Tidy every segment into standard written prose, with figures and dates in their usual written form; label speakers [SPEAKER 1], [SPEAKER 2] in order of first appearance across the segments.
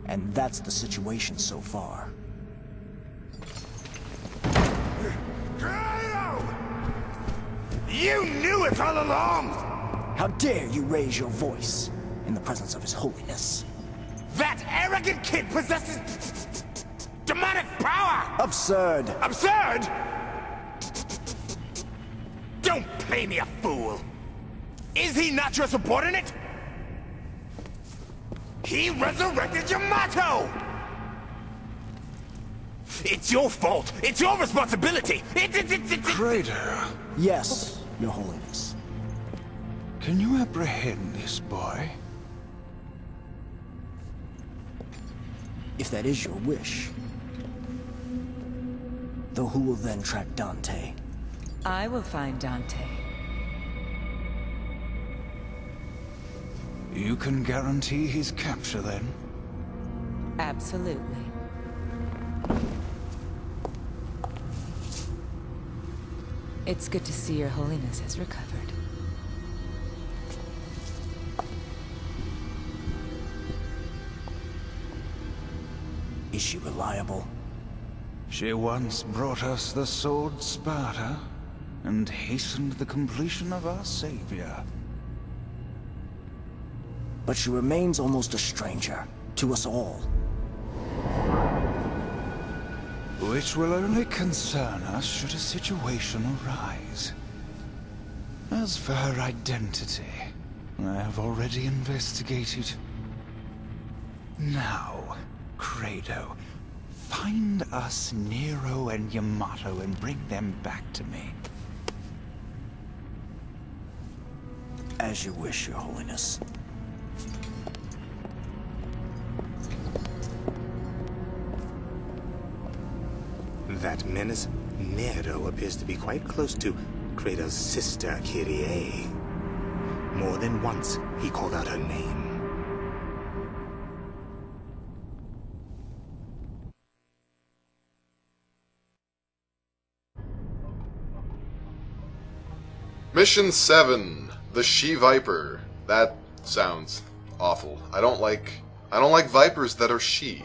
[SPEAKER 1] And that's the situation so far.
[SPEAKER 2] You knew it all along!
[SPEAKER 1] How dare you raise your voice in the presence of His Holiness?
[SPEAKER 2] That arrogant kid possesses demonic power!
[SPEAKER 1] Absurd!
[SPEAKER 2] Absurd? Don't play me a fool! Is he not your subordinate? He resurrected Yamato! It's your fault! It's your responsibility!
[SPEAKER 3] Kratos,
[SPEAKER 1] Yes, Your Holiness.
[SPEAKER 3] can you apprehend this boy?
[SPEAKER 1] If that is your wish. Though who will then track Dante?
[SPEAKER 4] I will find Dante.
[SPEAKER 3] You can guarantee his capture then?
[SPEAKER 4] Absolutely. It's good to see Your Holiness has recovered.
[SPEAKER 1] Is she reliable?
[SPEAKER 3] She once brought us the sword Sparta, and hastened the completion of our savior.
[SPEAKER 1] But she remains almost a stranger to us all.
[SPEAKER 3] Which will only concern us should a situation arise. As for her identity, I have already investigated. Now, Kratos, find us Nero and Yamato and bring them back to me.
[SPEAKER 1] As you wish, Your Holiness.
[SPEAKER 2] That menace, Nero, appears to be quite close to Kratos' sister, Kyrie. More than once, he called out her name.
[SPEAKER 5] Mission 7, the She-Viper. That sounds awful. I don't like vipers that are she.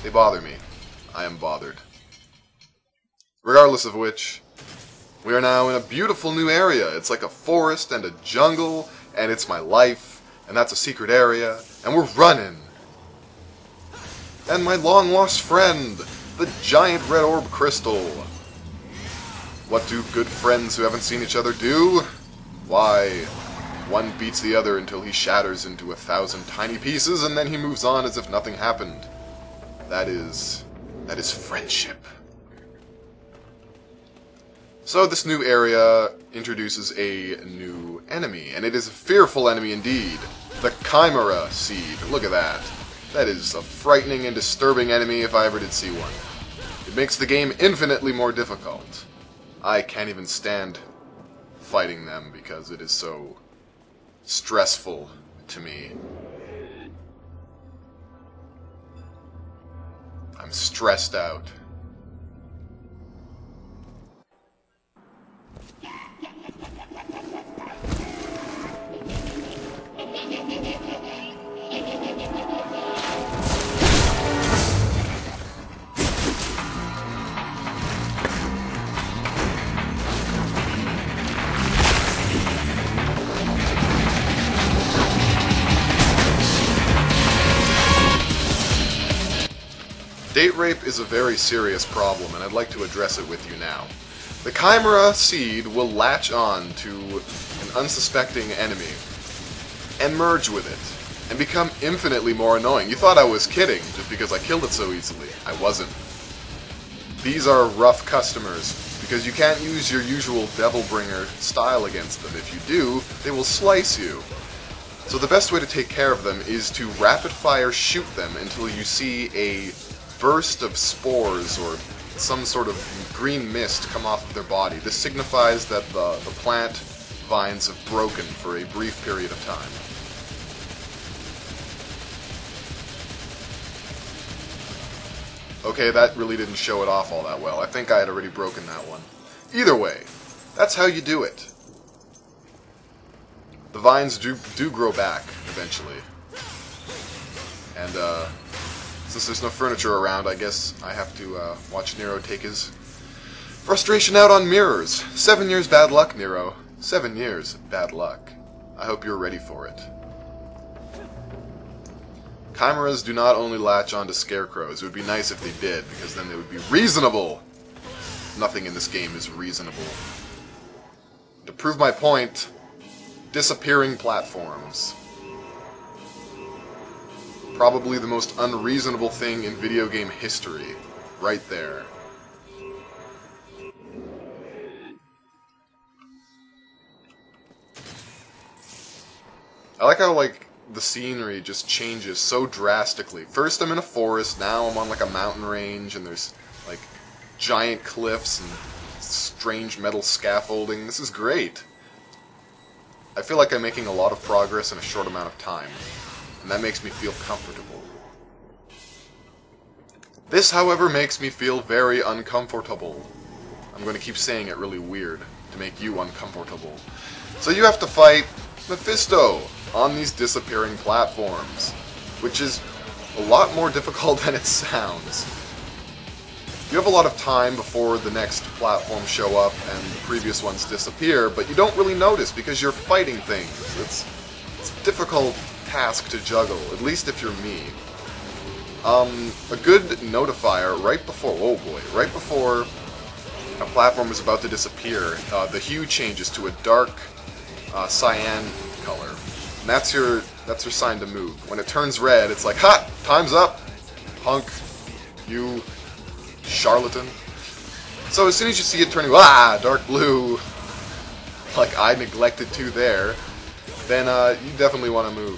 [SPEAKER 5] They bother me. I am bothered. Regardless of which, we are now in a beautiful new area. It's like a forest and a jungle, and it's my life, and that's a secret area, and we're running. And my long-lost friend, the giant red orb crystal. What do good friends who haven't seen each other do? Why, one beats the other until he shatters into 1,000 tiny pieces, and then he moves on as if nothing happened. That is friendship. So this new area introduces a new enemy, and it is a fearful enemy indeed. The Chimera Seed. Look at that. That is a frightening and disturbing enemy if I ever did see one. It makes the game infinitely more difficult. I can't even stand fighting them because it is so stressful to me. I'm stressed out. Date rape is a very serious problem, and I'd like to address it with you now. The Chimera Seed will latch on to an unsuspecting enemy and merge with it, and become infinitely more annoying. You thought I was kidding, just because I killed it so easily. I wasn't. These are rough customers, because you can't use your usual Devilbringer style against them. If you do, they will slice you. So the best way to take care of them is to rapid-fire shoot them until you see a burst of spores or some sort of green mist come off of their body. This signifies that the plant vines have broken for a brief period of time. Okay, that really didn't show it off all that well. I think I had already broken that one. Either way, that's how you do it. The vines do grow back, eventually. And, Since there's no furniture around, I guess I have to watch Nero take his frustration out on mirrors. 7 years bad luck, Nero. 7 years bad luck. I hope you're ready for it. Chimeras do not only latch onto scarecrows. It would be nice if they did, because then they would be reasonable. Nothing in this game is reasonable. To prove my point, disappearing platforms. Probably the most unreasonable thing in video game history. Right there. I like how, like, the scenery just changes so drastically. First I'm in a forest, now I'm on, like, a mountain range, and there's, like, giant cliffs and strange metal scaffolding. This is great. I feel like I'm making a lot of progress in a short amount of time, and that makes me feel comfortable. This, however, makes me feel very uncomfortable. I'm going to keep saying it really weird to make you uncomfortable. So you have to fight Mephisto on these disappearing platforms, which is a lot more difficult than it sounds. You have a lot of time before the next platforms show up and the previous ones disappear, but you don't really notice because you're fighting things. It's a difficult task to juggle, at least if you're me. A good notifier right before, oh boy, right before a platform is about to disappear, the hue changes to a dark cyan color. And that's your sign to move. When it turns red, it's like, ha! Time's up! Punk. You charlatan. So as soon as you see it turning, dark blue, like I neglected to there, then you definitely want to move.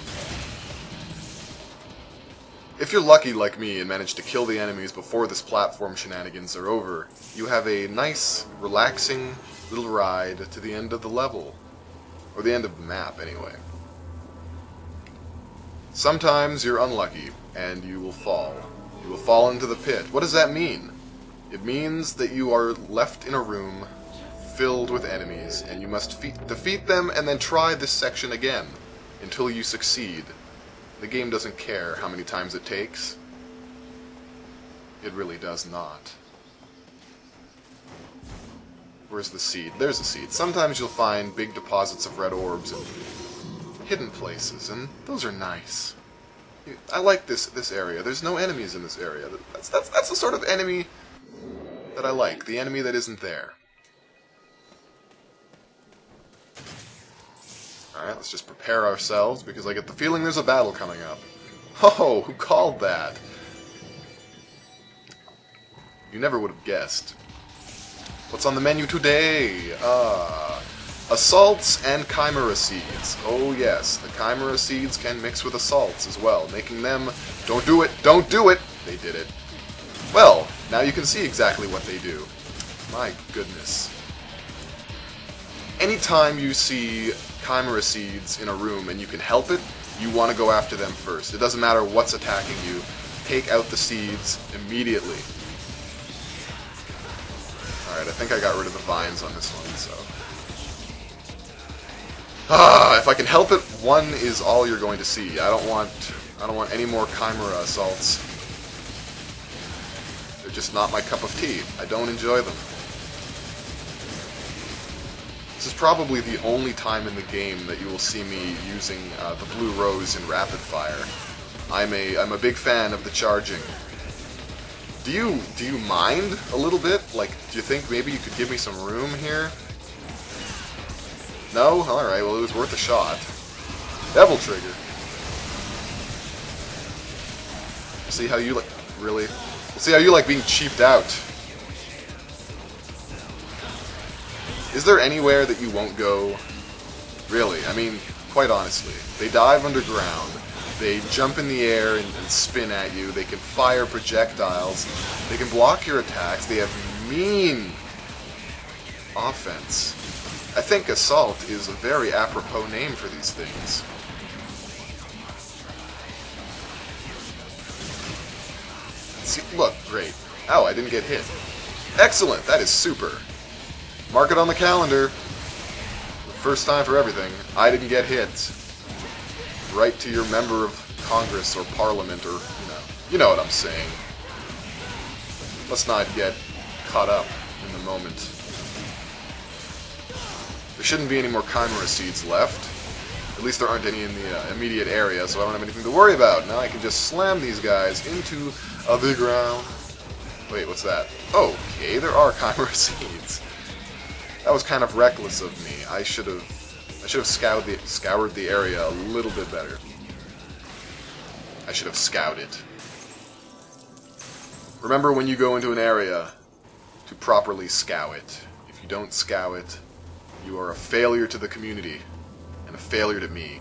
[SPEAKER 5] If you're lucky like me and manage to kill the enemies before this platform shenanigans are over, you have a nice, relaxing little ride to the end of the level. Or the end of the map, anyway. Sometimes you're unlucky, and you will fall. You will fall into the pit. What does that mean? It means that you are left in a room filled with enemies, and you must defeat them and then try this section again until you succeed. The game doesn't care how many times it takes. It really does not. Where's the seed? There's a seed. Sometimes you'll find big deposits of red orbs in hidden places, and those are nice. I like this area. There's no enemies in this area. That's the sort of enemy that I like. The enemy that isn't there. Alright, let's just prepare ourselves, because I get the feeling there's a battle coming up. Oh, who called that? You never would have guessed. What's on the menu today? Assaults and Chimera Seeds. Oh yes, the Chimera Seeds can mix with Assaults as well, making them... Don't do it! Don't do it! They did it. Well, now you can see exactly what they do. My goodness. Anytime you see Chimera Seeds in a room and you can help it, you want to go after them first. It doesn't matter what's attacking you. Take out the seeds immediately. Alright, I think I got rid of the vines on this one, so... if I can help it, one is all you're going to see. I don't want any more Chimera Assaults. They're just not my cup of tea. I don't enjoy them. This is probably the only time in the game that you will see me using the Blue Rose in Rapid Fire. I'm a big fan of the charging. Do you mind a little bit? Like, do you think maybe you could give me some room here? No? Alright, well it was worth a shot. Devil Trigger. See how you like... Really? See how you like being cheaped out. Is there anywhere that you won't go? Really, I mean, quite honestly. They dive underground. They jump in the air and spin at you. They can fire projectiles. They can block your attacks. They have mean offense. I think Assault is a very apropos name for these things. See, look, great. Oh, I didn't get hit. Excellent, that is super. Mark it on the calendar. The first time for everything. I didn't get hit. Right to your member of Congress or Parliament or, you know, You know what I'm saying. Let's not get caught up in the moment. There shouldn't be any more Chimera Seeds left. At least there aren't any in the immediate area, so I don't have anything to worry about. Now I can just slam these guys into the ground. Wait, what's that? Okay, there are Chimera Seeds. That was kind of reckless of me. I should have scoured the area a little bit better. I should have scouted. Remember when you go into an area to properly scout it. If you don't scout it, you are a failure to the community and a failure to me.